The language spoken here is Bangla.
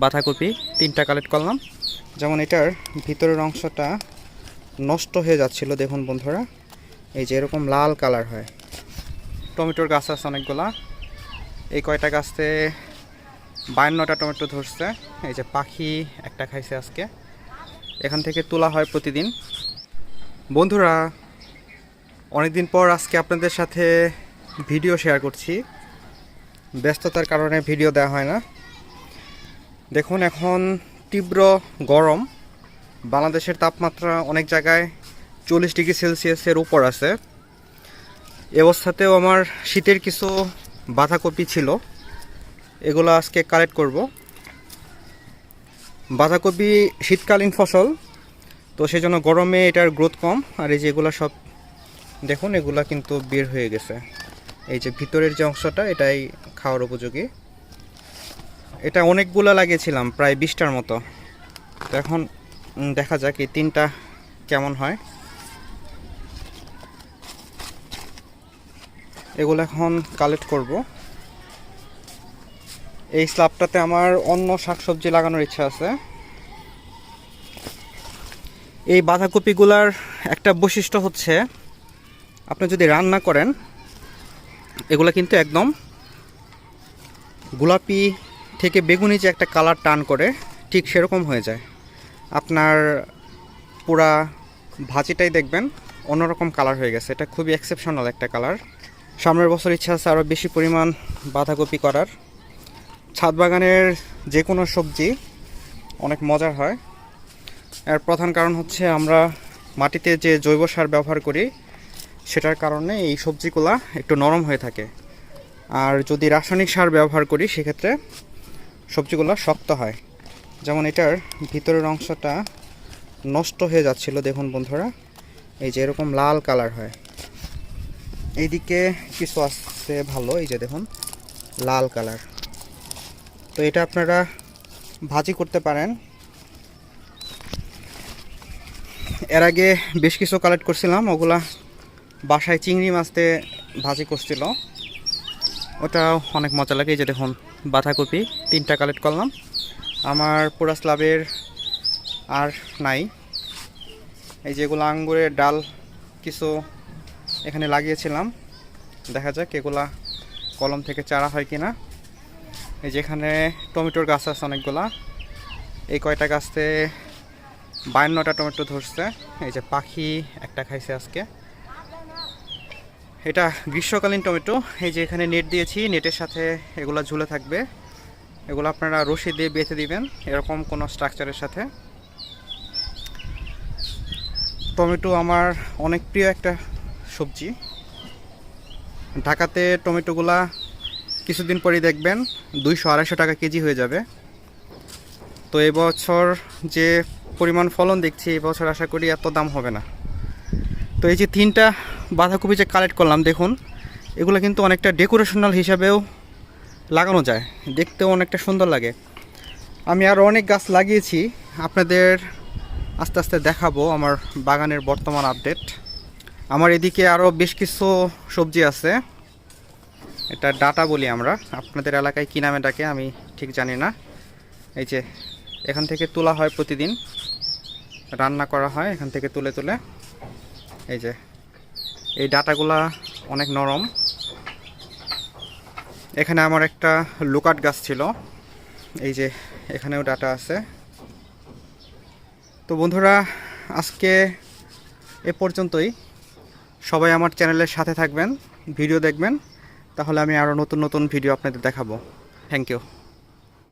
বাঁধাকপি 3টা কালেক্ট করলাম। যেমন এটার ভিতরের অংশটা নষ্ট হয়ে যাচ্ছিল, দেখুন বন্ধুরা, এই যে এরকম লাল কালার হয়। টমেটোর গাছ আছে অনেকগুলা, এই কয়টা গাছে 52টা টমেটো ধরছে। এই যে পাখি একটা খাইছে আজকে, এখান থেকে তোলা হয় প্রতিদিন। বন্ধুরা, অনেকদিন পর আজকে আপনাদের সাথে ভিডিও শেয়ার করছি, ব্যস্ততার কারণে ভিডিও দেওয়া হয় না। দেখুন, এখন তীব্র গরম, বাংলাদেশের তাপমাত্রা অনেক জায়গায় 40 ডিগ্রি সেলসিয়াসের উপর আছে। এ অবস্থাতেও আমার শীতের কিছু বাঁধাকপি ছিল, এগুলো আজকে কালেক্ট করব। বাঁধাকপি শীতকালীন ফসল, তো সেই জন্য গরমে এটার গ্রোথ কম। আর এই যে এগুলো সব দেখুন, এগুলা কিন্তু বের হয়ে গেছে। এই যে ভিতরের যে অংশটা, এটাই খাওয়ার উপযোগী। এটা অনেকগুলো লাগিয়েছিলাম, প্রায় 20টার মতো। তো এখন দেখা যাক এই 3টা কেমন হয়। এগুলো এখন কালেক্ট করব। এই স্ল্যাবটাতে আমার অন্য শাকসবজি লাগানোর ইচ্ছা আছে। এই বাঁধাকপিগুলার একটা বৈশিষ্ট্য হচ্ছে, আপনি যদি রান্না করেন, এগুলো কিন্তু একদম গোলাপি থেকে বেগুনি যে একটা কালার টান করে, ঠিক সেরকম হয়ে যায়। আপনার পুরা ভাজিটাই দেখবেন অন্যরকম কালার হয়ে গেছে। এটা খুবই এক্সেপশনাল একটা কালার। সামনের বছর ইচ্ছা আছে আরও বেশি পরিমাণ বাঁধাকপি করার। ছাদ বাগানের যে কোনো সবজি অনেক মজার হয়। এর প্রধান কারণ হচ্ছে আমরা মাটিতে যে জৈব সার ব্যবহার করি, সেটার কারণে এই সবজিগুলা একটু নরম হয়ে থাকে। আর যদি রাসায়নিক সার ব্যবহার করি, সেক্ষেত্রে সবজিগুলো শক্ত হয়। যেমন এটার ভিতরের অংশটা নষ্ট হয়ে যাচ্ছিল, দেখুন বন্ধুরা, এই যে এরকম লাল কালার হয়। এইদিকে কিছু আসছে ভালো, এই যে দেখুন লাল কালার। তো এটা আপনারা ভাজি করতে পারেন। এর আগে বেশ কিছু কালেক্ট করছিলাম, ওগুলা বাসায় চিংড়ি মাছ দিয়ে ভাজি করছিল, ওটাও অনেক মজা লাগে। এই যে দেখুন বাঁধাকপি 3টা কালেক্ট করলাম। আমার পুরা স্ল্যাবের আর নাই। এই যেগুলো আঙ্গুরের ডাল কিছু এখানে লাগিয়েছিলাম, দেখা যাক এগুলা কলম থেকে চারা হয় কিনা। এই যে এখানে টমেটোর গাছ আছে অনেকগুলা, এই কয়টা গাছে 52টা টমেটো ধরছে। এই যে পাখি একটা খাইছে আজকে। এটা গ্রীষ্মকালীন টমেটো। এই যে এখানে নেট দিয়েছি, নেটের সাথে এগুলো ঝুলে থাকবে। এগুলো আপনারা রশি দিয়ে বেঁধে দিবেন এরকম কোনো স্ট্রাকচারের সাথে। টমেটো আমার অনেক প্রিয় একটা সবজি। ঢাকাতে টমেটোগুলা কিছুদিন পরেই দেখবেন 200-250 টাকা কেজি হয়ে যাবে। তো এবছর যে পরিমাণ ফলন দেখছি, এবছর আশা করি এত দাম হবে না। তো এই যে 3টা বাঁধাকপি যে কালেক্ট করলাম, দেখুন এগুলো কিন্তু অনেকটা ডেকোরেশনাল হিসাবেও লাগানো যায়, দেখতেও অনেকটা সুন্দর লাগে। আমি আরও অনেক গাছ লাগিয়েছি, আপনাদের আস্তে আস্তে দেখাবো আমার বাগানের বর্তমান আপডেট। আমার এদিকে আরও বেশ কিছু সবজি আছে, এটা ডাটা বলি আমরা, আপনাদের এলাকায় কী নামে ডাকে আমি ঠিক জানি না। এই যে এখান থেকে তোলা হয়, প্রতিদিন রান্না করা হয় এখান থেকে তুলে তুলে। এই যে এই ডাটাগুলা অনেক নরম। এখানে আমার একটা লোকাট গাছ ছিল, এই যে এখানেও ডাটা আছে। তো বন্ধুরা, আজকে এ পর্যন্তই। সবাই আমার চ্যানেলের সাথে থাকবেন, ভিডিও দেখবেন, তাহলে আমি আরও নতুন নতুন ভিডিও আপনাদের দেখাবো। Thank you.